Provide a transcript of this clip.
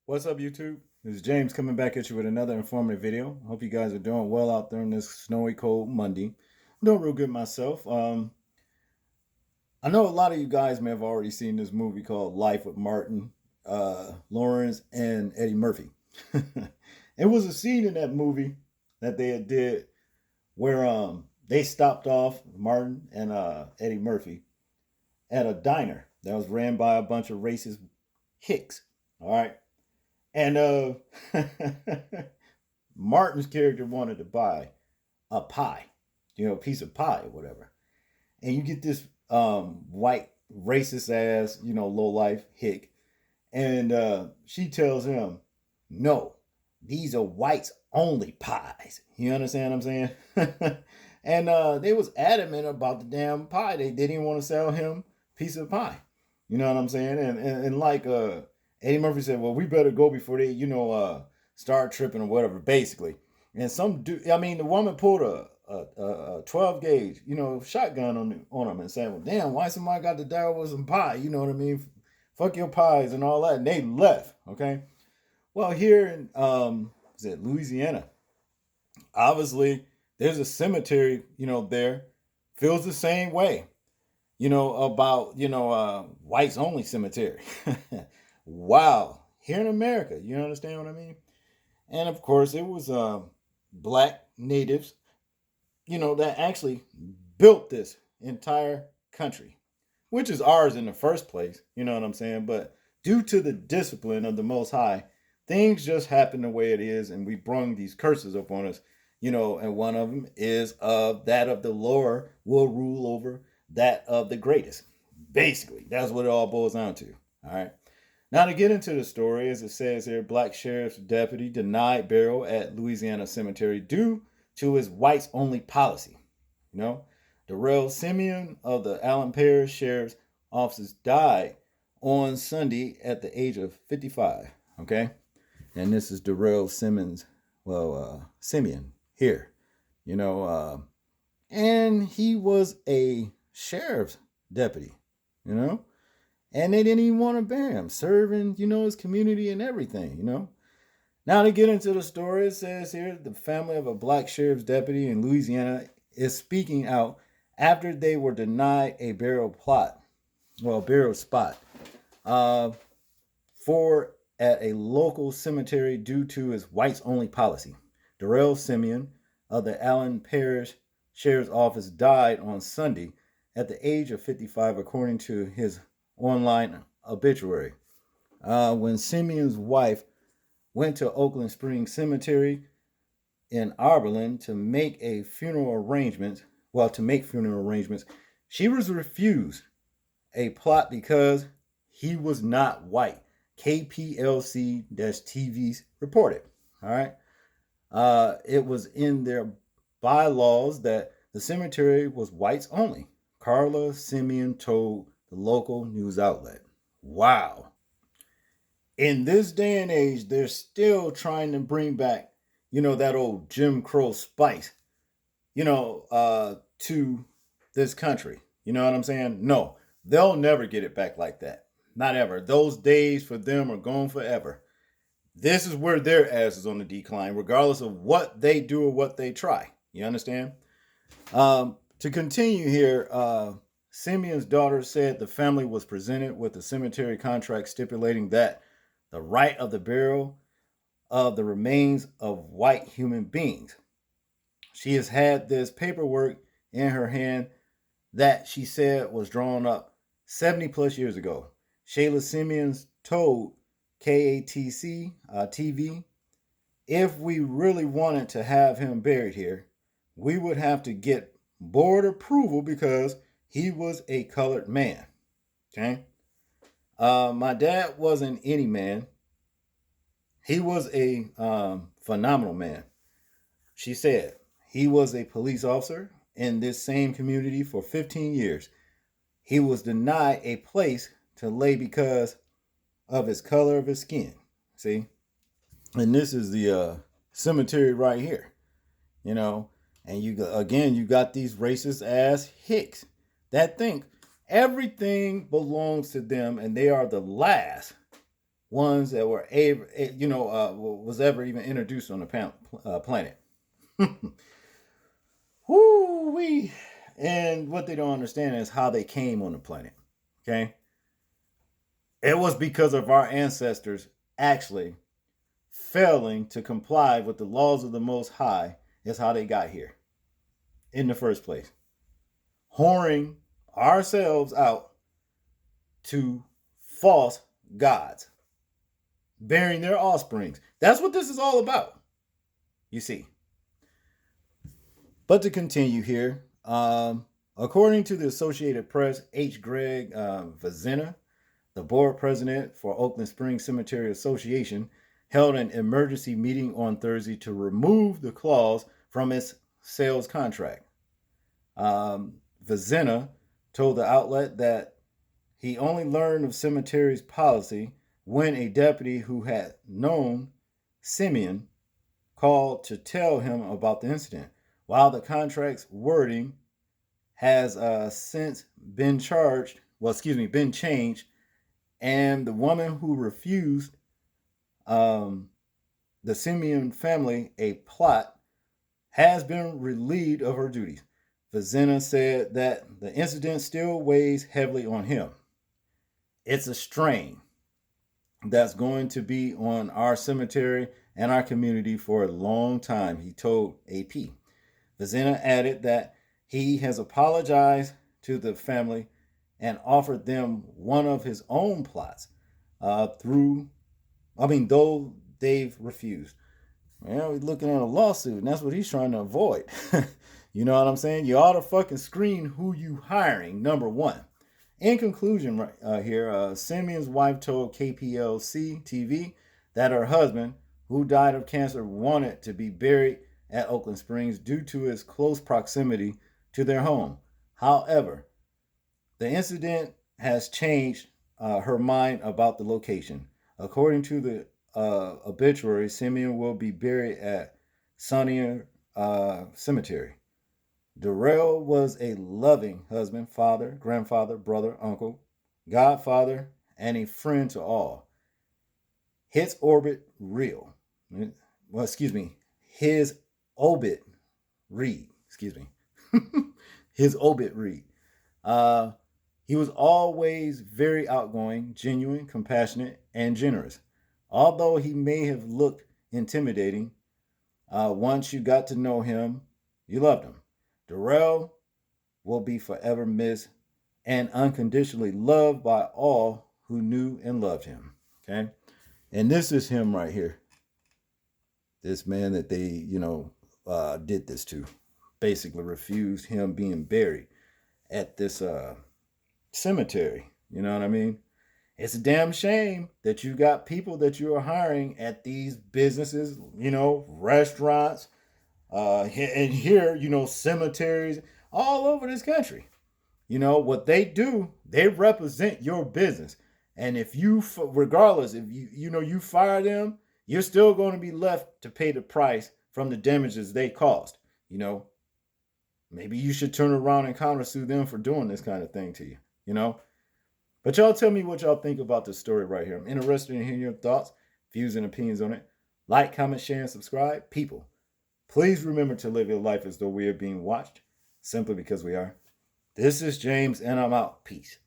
What's up, YouTube? This is James coming back at you with another informative video. I hope you guys are doing well out there on this snowy, cold Monday. I'm doing real good myself. I know a lot of you guys may have already seen this movie called Life with Martin, Lawrence, and Eddie Murphy. It was a scene in that movie that they had did where they stopped off Martin and Eddie Murphy at a diner that was ran by a bunch of racist hicks. All right. And Martin's character wanted to buy a pie, a piece of pie or whatever. And you get this white racist ass, low life hick, and she tells him, "No, these are whites only pies." You understand what I'm saying? And they was adamant about the damn pie. They didn't want to sell him a piece of pie. You know what I'm saying? And like Eddie Murphy said, well, we better go before they, start tripping or whatever, basically. And some dude, I mean, the woman pulled a 12 gauge, shotgun on him and said, well, damn, why somebody got to die with some pie? You know what I mean? Fuck your pies and all that. And they left, okay? Well, here in, is it Louisiana? Obviously, there's a cemetery, there. Feels the same way, about, whites only cemetery. Wow. Here in America, you understand what I mean? And of course, it was black natives, that actually built this entire country, which is ours in the first place, you know what I'm saying? But due to the discipline of the Most High, things just happen the way it is, and we brung these curses upon us, and one of them is that of the lower will rule over that of the greatest. Basically, that's what it all boils down to. All right. Now, to get into the story, as it says here, black sheriff's deputy denied burial at Louisiana cemetery due to his whites only policy. Darrell Simeon of the Allen Parish Sheriff's Office died on Sunday at the age of 55. Okay. And this is Darrell Simmons, Simeon here, and he was a sheriff's deputy, and they didn't even want to bury him, serving, his community and everything. Now, to get into the story, it says here the family of a black sheriff's deputy in Louisiana is speaking out after they were denied a burial spot, for at a local cemetery due to his whites only policy. Darrell Simeon of the Allen Parish Sheriff's Office died on Sunday at the age of 55, according to his online obituary. When Simeon's wife went to Oakland Springs Cemetery in Arberlin to make funeral arrangements, she was refused a plot because he was not white. KPLC-TV's reported. All right. It was in their bylaws that the cemetery was whites only. Carla Simeon told the local news outlet. Wow. In this day and age, they're still trying to bring back, that old Jim Crow spice, to this country. You know what I'm saying? No, they'll never get it back like that. Not ever. Those days for them are gone forever. This is where their ass is on the decline, regardless of what they do or what they try. You understand? To continue here, Simeon's daughter said the family was presented with a cemetery contract stipulating that the right of the burial of the remains of white human beings. She has had this paperwork in her hand that she said was drawn up 70 plus years ago. Shayla Simeons told KATC TV, if we really wanted to have him buried here, we would have to get board approval because he was a colored man. Okay. My dad wasn't any man. He was a phenomenal man. She said he was a police officer in this same community for 15 years. He was denied a place to lay because of his color of his skin. See? And this is the cemetery right here. And you got these racist ass hicks that think everything belongs to them and they are the last ones that were able, was ever even introduced on the planet. Whoo wee! And what they don't understand is how they came on the planet. Okay, it was because of our ancestors actually failing to comply with the laws of the Most High. Is how they got here in the first place, whoring ourselves out to false gods, bearing their offsprings. That's what this is all about, you see. But to continue here, according to the Associated Press, H. Greg Vazina, the board president for Oakland Springs Cemetery Association, held an emergency meeting on Thursday to remove the clause from its sales contract. Vazina told the outlet that he only learned of cemetery's policy when a deputy who had known Simeon called to tell him about the incident. While the contract's wording has since been been changed, and the woman who refused the Simeon family a plot has been relieved of her duties. Vazina said that the incident still weighs heavily on him. It's a strain that's going to be on our cemetery and our community for a long time, he told AP. Vazina added that he has apologized to the family and offered them one of his own plots though they've refused. Well, he's looking at a lawsuit, and that's what he's trying to avoid. You know what I'm saying? You ought to fucking screen who you hiring, number one. In conclusion, Simeon's wife told KPLC TV that her husband, who died of cancer, wanted to be buried at Oakland Springs due to his close proximity to their home. However, the incident has changed her mind about the location. According to the obituary, Simeon will be buried at Sunnier Cemetery. Durrell was a loving husband, father, grandfather, brother, uncle, godfather, and a friend to all. His orbit real. Well, excuse me. His obit read. Excuse me. His obit read. He was always very outgoing, genuine, compassionate, and generous. Although he may have looked intimidating, once you got to know him, you loved him. Durrell will be forever missed and unconditionally loved by all who knew and loved him. Okay? And this is him right here. This man that they, did this to. Basically refused him being buried at this cemetery. You know what I mean? It's a damn shame that you got people that you are hiring at these businesses, restaurants, and here, cemeteries all over this country. What they do, they represent your business. And if you, regardless, if you fire them, you're still going to be left to pay the price from the damages they caused. Maybe you should turn around and countersue them for doing this kind of thing to you. But y'all tell me what y'all think about this story right here. I'm interested in hearing your thoughts, views, and opinions on it. Like, comment, share, and subscribe. People, please remember to live your life as though we are being watched, simply because we are. This is James, and I'm out. Peace.